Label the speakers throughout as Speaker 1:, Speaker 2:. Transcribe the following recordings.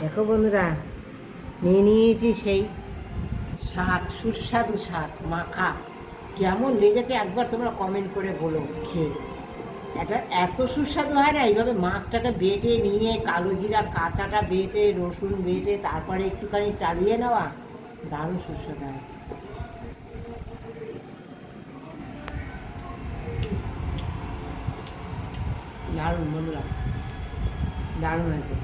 Speaker 1: দেখো বন্ধুরা, নিয়ে নিয়েছি সেই শাক, সুস্বাদু শাক মাখা। কেমন লেগেছে একবার তোমরা কমেন্ট করে বলো খেয়ে। এটা এত সুস্বাদু হয় না, এইভাবে মাছটাকে বেটে নিয়ে কালো জিরা কাঁচাটা বেটে রসুন বেটে তারপরে একটুখানি টালিয়ে নেওয়া, দারুণ সুস্বাদু হয়। দারুণ বন্ধুরা, দারুণ আছে।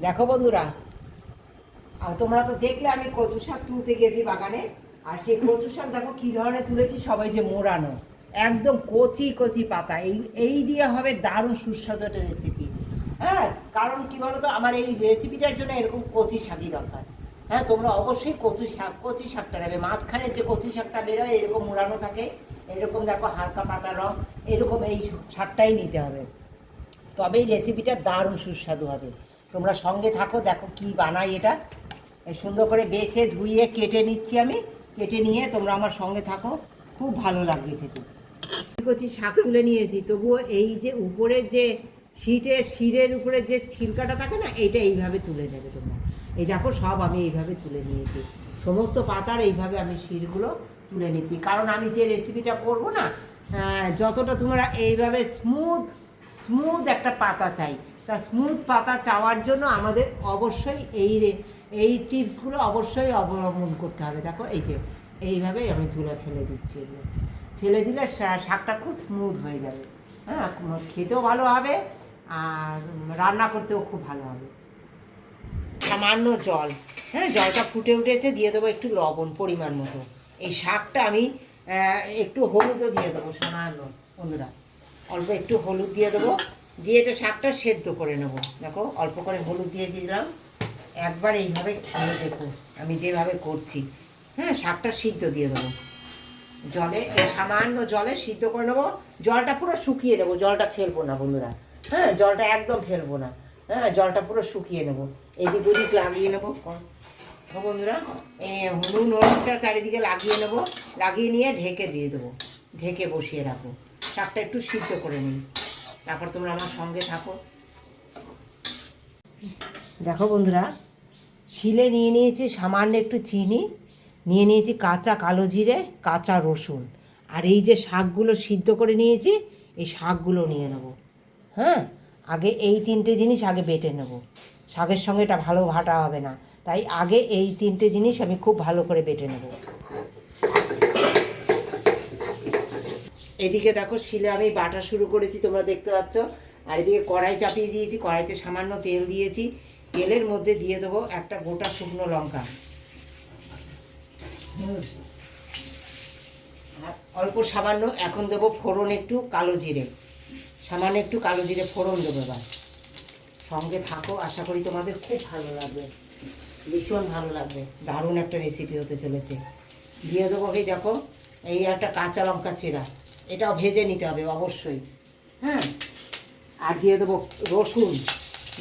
Speaker 1: দেখো বন্ধুরা, আর তোমরা তো দেখলে আমি কচু শাক তুলতে গেছি বাগানে। আর সেই কচু শাক দেখো কি ধরনের তুলেছি, সবাই যে মোড়ানো, একদম কচি কচি পাতা। এই এই দিয়ে হবে দারুণ সুস্বাদু একটা রেসিপি। হ্যাঁ, কারণ কি বলতো, আমার এই রেসিপিটার জন্য এরকম কচি শাকই দরকার। হ্যাঁ, তোমরা অবশ্যই কচি শাকটা নেবে। মাঝখানে যে কচি শাকটা বেরোয় এরকম মোড়ানো থাকে, এরকম দেখো হালকা পাতা রং, এরকম এই শাকটাই নিতে হবে, তবেই রেসিপিটা দারুণ সুস্বাদু হবে। তোমরা সঙ্গে থাকো, দেখো কি বানাই এটা। সুন্দর করে বেছে ধুয়ে কেটে নিচ্ছি আমি। কেটে নিয়ে তোমরা আমার সঙ্গে থাকো, খুব ভালো লাগবে খেতে। কচি শাক তুলে নিয়েছি, তবুও এই যে উপরের যে শিরের উপরে যে ছিলকাটা থাকে না, এইটা এইভাবে তুলে নেবে তোমরা। এই দেখো সব আমি এইভাবে তুলে নিয়েছি, সমস্ত পাতার এইভাবে আমি শিরগুলো তুলে নিচ্ছি। কারণ আমি যে রেসিপিটা করব না, যতটা তোমরা এইভাবে স্মুথ স্মুথ একটা পাতা চাই, তা স্মুথ পাতা চাওয়ার জন্য আমাদের অবশ্যই এই টিপসগুলো অবশ্যই অবলম্বন করতে হবে। দেখো এই যে এইভাবেই আমি তুলে ফেলে দিচ্ছি। এগুলো ফেলে দিলে শাকটা খুব স্মুথ হয়ে যাবে। হ্যাঁ, খেতেও ভালো হবে আর রান্না করতেও খুব ভালো হবে। সামান্য জল, হ্যাঁ জলটা ফুটে উঠেছে, দিয়ে দেবো একটু লবণ পরিমাণ মতো। এই শাকটা আমি একটু হলুদও দিয়ে দেবো সামান্য বন্ধুরা, অল্প একটু হলুদ দিয়ে দেবো। দিয়ে এটা শাকটা সেদ্ধ করে নেব। দেখো অল্প করে হলুদ দিয়ে দিলাম। একবার এইভাবে খেয়ে দেখো আমি যেভাবে করছি। হ্যাঁ, শাকটা সিদ্ধ দিয়ে দেবো জলে, সামান্য জলে সিদ্ধ করে নেবো। জলটা পুরো শুকিয়ে নেবো, জলটা ফেলবো না বন্ধুরা। হ্যাঁ, জলটা একদম ফেলবো না। হ্যাঁ, জলটা পুরো শুকিয়ে নেবো, এদিক ওদিক লাগিয়ে নেবো বন্ধুরা। নুন হলুদটা চারিদিকে লাগিয়ে নেবো, লাগিয়ে নিয়ে ঢেকে দিয়ে দেবো, ঢেকে বসিয়ে রাখবো। শাকটা একটু সিদ্ধ করে নিই, তারপর তোমরা আমার সঙ্গে থাকো। দেখো বন্ধুরা, শিলে নিয়ে নিয়েছি সামান্য একটু চিনি, নিয়ে নিয়েছি কাঁচা কালো জিরে, কাঁচা রসুন, আর এই যে শাকগুলো সিদ্ধ করে নিয়েছি এই শাকগুলো নিয়ে নেব। হ্যাঁ, আগে এই তিনটে জিনিস আগে বেটে নেব। শাকের সঙ্গে এটা ভালো ভাটা হবে না, তাই আগে এই তিনটে জিনিস আমি খুব ভালো করে বেটে নেব। এদিকে দেখো শিলে আমি বাটা শুরু করেছি, তোমরা দেখতে পাচ্ছ। আর এদিকে কড়াই চাপিয়ে দিয়েছি, কড়াইতে সামান্য তেল দিয়েছি। তেলের মধ্যে দিয়ে দেবো একটা গোটা শুকনো লঙ্কা, আর অল্প সামান্য এখন দেবো ফোড়ন একটু কালো জিরে, সামান্য একটু কালো জিরে ফোড়ন দেবো। এবার সঙ্গে থাকো, আশা করি তোমাদের খুব ভালো লাগবে, ভীষণ ভালো লাগবে, দারুণ একটা রেসিপি হতে চলেছে। দিয়ে দেবো এই দেখো এই একটা কাঁচা লঙ্কা চেরা, এটাও ভেজে নিতে হবে অবশ্যই। হ্যাঁ, আর দিয়ে দেবো রসুন,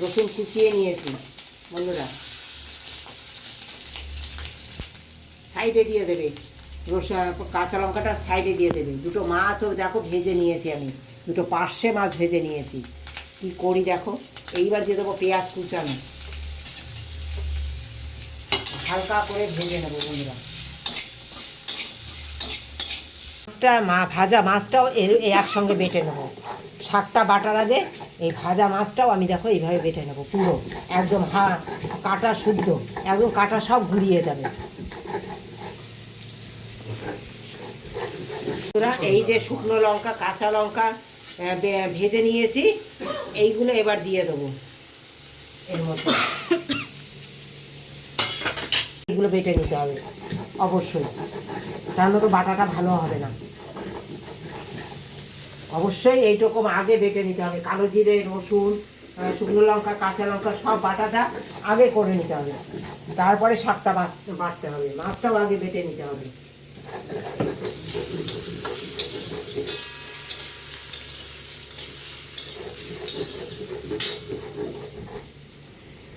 Speaker 1: রসুন কুচিয়ে নিয়েছি বন্ধুরা, সাইডে দিয়ে দেবে। কাঁচা লঙ্কাটা সাইডে দিয়ে দেবে। দুটো মাছও দেখো ভেজে নিয়েছি আমি, দুটো পার্শে মাছ ভেজে নিয়েছি। কী করি দেখো, এইবার দিয়ে দেবো পেঁয়াজ কুচানো, হালকা করে ভেজে নেবো বন্ধুরা। ভাজা মাছটাও একসঙ্গে বেটে নেবো। শাকটা বাটার আগে এই ভাজা মাছটাও আমি দেখো এইভাবে বেটে নেবো, পুরো একদম কাটা শুদ্ধ, একদম কাটা সব ঘুরিয়ে যাবে। এই যে শুকনো লঙ্কা কাঁচা লঙ্কা ভেজে নিয়েছি, এইগুলো এবার দিয়ে দেবো এর মধ্যে। এগুলো বেটে নিতে হবে অবশ্যই, তাহলে তো বাটাটা ভালো হবে না। অবশ্যই এইরকম আগে বেটে নিতে হবে, কালো জিরে, রসুন, শুকনো লঙ্কা, কাঁচা লঙ্কা সব বাটাটা আগে করে নিতে হবে, তারপরে শাকটা বাটতে হবে, মাছটাও আগে বেটে নিতে হবে।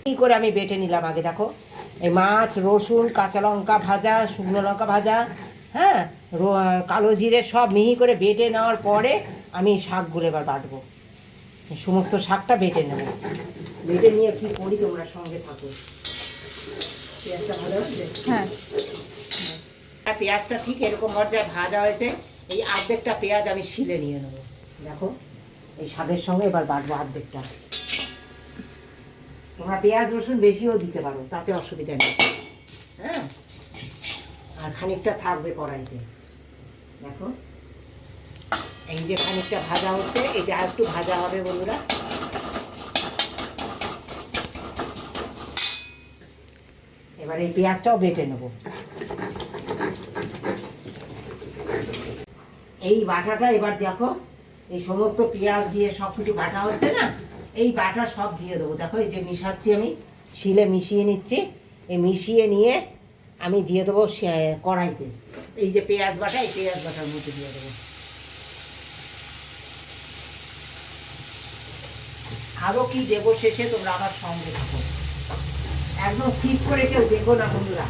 Speaker 1: কী করে আমি বেটে নিলাম আগে দেখো, এই মাছ, রসুন, কাঁচা লঙ্কা ভাজা, শুকনো লঙ্কা ভাজা, হ্যাঁ, কালো জিরে সব মিহি করে বেটে নেওয়ার পরে আমি শাকগুলো এবার বাটবো, সমস্ত শাকটা বেটে নেব। বেটে নিয়ে কী করি তোমরা সঙ্গে থাকো। পেঁয়াজটা ভালো হচ্ছে? হ্যাঁ, পেঁয়াজটা ঠিক এরকম পর্যায়ে ভাজা হয়েছে, এই অর্ধেকটা পেঁয়াজ আমি শিলে নিয়ে নেবো। দেখো এই শাকের সঙ্গে এবার বাটবো অর্ধেকটা। তোমরা পেঁয়াজ রসুন বেশিও দিতে পারো, তাতে অসুবিধা নেই, হ্যাঁ, আর খানিকটা থাকবে কড়াইতে। দেখো এই যে খানিকটা ভাজা হচ্ছে, এটা আর একটু ভাজা হবে বন্ধুরা। এবার এই পেঁয়াজটাও বেটে নেব। এই বাটাটা এবার দেখো, এই সমস্ত পেঁয়াজ দিয়ে সব কিছু বাটা হচ্ছে না, এই বাটা সব দিয়ে দেবো। দেখো এই যে মিশাচ্ছি, আমি শিলে মিশিয়ে নিচ্ছি, এই মিশিয়ে নিয়ে আমি দিয়ে দেবো কড়াইতে। এই যে পেঁয়াজ বাটা, এই পেঁয়াজ বাটার মধ্যে দিয়ে দেবো। আরও কি দেবো শেষে, তোমরা আমার সঙ্গে থাকো, একদম স্কিপ করে কেউ দেখো না বন্ধুরা।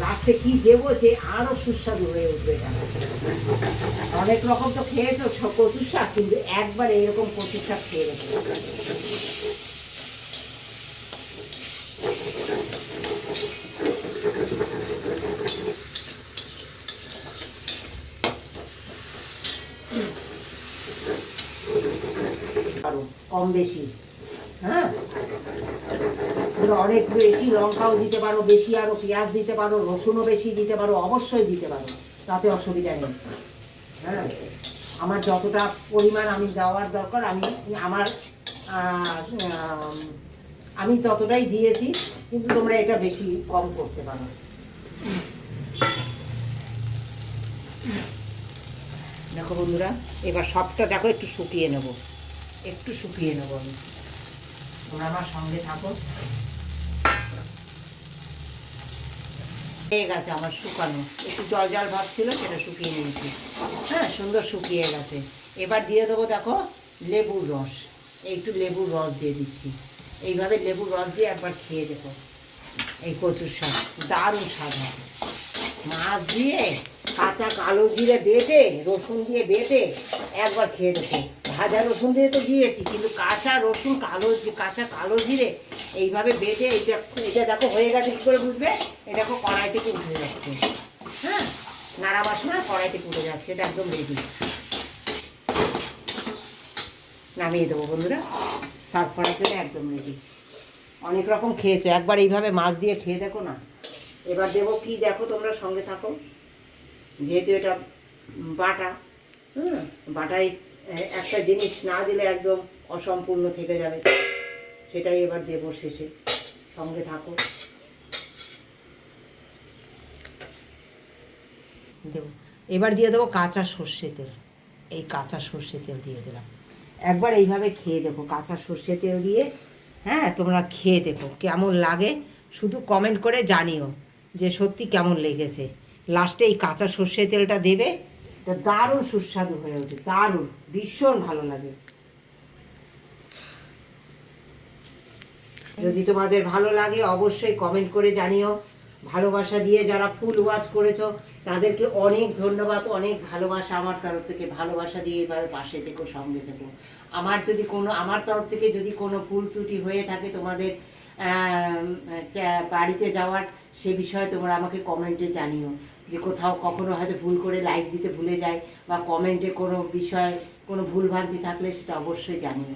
Speaker 1: লাস্টে কি দেবো যে আরও সুস্বাদু হয়ে উঠবে। অনেক রকম তো খেয়েছো কচুর শাক, কিন্তু একবার এইরকম কচুর শাক খেয়ে রেখে। কম বেশি, হ্যাঁ, অনেক বেশি লঙ্কাও দিতে পারো, বেশি আরও পেঁয়াজ দিতে পারো, রসুনও বেশি দিতে পারো, অবশ্যই দিতে পারো, তাতে অসুবিধা নেই। হ্যাঁ, আমার যতটা পরিমাণ আমি দেওয়ার দরকার আমি ততটাই দিয়েছি, কিন্তু তোমরা এটা বেশি কম করতে পারো। দেখো বন্ধুরা, এবার সবটা দেখো একটু শুকিয়ে নেব, একটু শুকিয়ে নেবো আমি, তোমরা আমার সঙ্গে থাকো। হয়ে গেছে আমার শুকানো, একটু জল জল ভাব ছিল, সেটা শুকিয়ে নিয়েছি, হ্যাঁ, সুন্দর শুকিয়ে গেছে। এবার দিয়ে দেবো দেখো লেবুর রস, একটু লেবুর রস দিয়ে দিচ্ছি। এইভাবে লেবুর রস দিয়ে একবার খেয়ে দেখো, এই কচুর শাক দারুণ স্বাদ হয়। মাছ দিয়ে কাঁচা কালো জিরে বেটে, রসুন দিয়ে বেটে একবার খেয়ে দেখো। ভাজা রসুন দিয়ে তো দিয়েছি, কিন্তু কাঁচা রসুন, কাঁচা কালো জিরে এইভাবে বেটে, এটা দেখো হয়ে গেছে। কী করে বুঝবে? এটা দেখো কড়াই থেকে উঠে যাচ্ছে, হ্যাঁ, নাড়াবার সময় কড়াই থেকে উঠে যাচ্ছে, এটা একদম রেডি। নামিয়ে দেবো বন্ধুরা, সার্ভ করার জন্য একদম রেডি। অনেক রকম খেয়েছো, একবার এইভাবে মাছ দিয়ে খেয়ে দেখো না। এবার দেবো কি দেখো, তোমরা সঙ্গে থাকো। যেহেতু এটা বাটা, বাটায় একটা জিনিস না দিলে একদম অসম্পূর্ণ থেকে যাবে, সেটাই এবার দেবো শেষে, সঙ্গে থাকো। দেবো, এবার দিয়ে দেবো কাঁচা সর্ষে তেল। এই কাঁচা সর্ষে তেল দিয়ে দিলাম, একবার এইভাবে খেয়ে দেখো কাঁচা সর্ষে তেল দিয়ে। হ্যাঁ, তোমরা খেয়ে দেখো কেমন লাগে, শুধু কমেন্ট করে জানিও যে সত্যি কেমন লেগেছে। লাস্টে এই কাঁচা সর্ষে তেলটা দেবে, এটা দারুণ সুস্বাদু হয়ে ওঠে, দারুণ, ভীষণ ভালো লাগে। যদি তোমাদের ভালো লাগে অবশ্যই কমেন্ট করে জানিও। ভালোবাসা দিয়ে যারা ফুল ওয়াচ করেছো তাদেরকে অনেক ধন্যবাদ, অনেক ভালোবাসা আমার তরফ থেকে। ভালোবাসা দিয়ে এভাবে পাশে থেকো, সঙ্গে থেকো। আমার তরফ থেকে যদি কোনো ভুল ত্রুটি হয়ে থাকে তোমাদের বাড়িতে যাওয়ার, সে বিষয়ে তোমরা আমাকে কমেন্টে জানিও। যে কোথাও কখনো হয়তো ভুল করে লাইক দিতে ভুলে যায়, বা কমেন্টে কোনো বিষয়ে কোনো ভুলভ্রান্তি থাকলে সেটা অবশ্যই জানিও।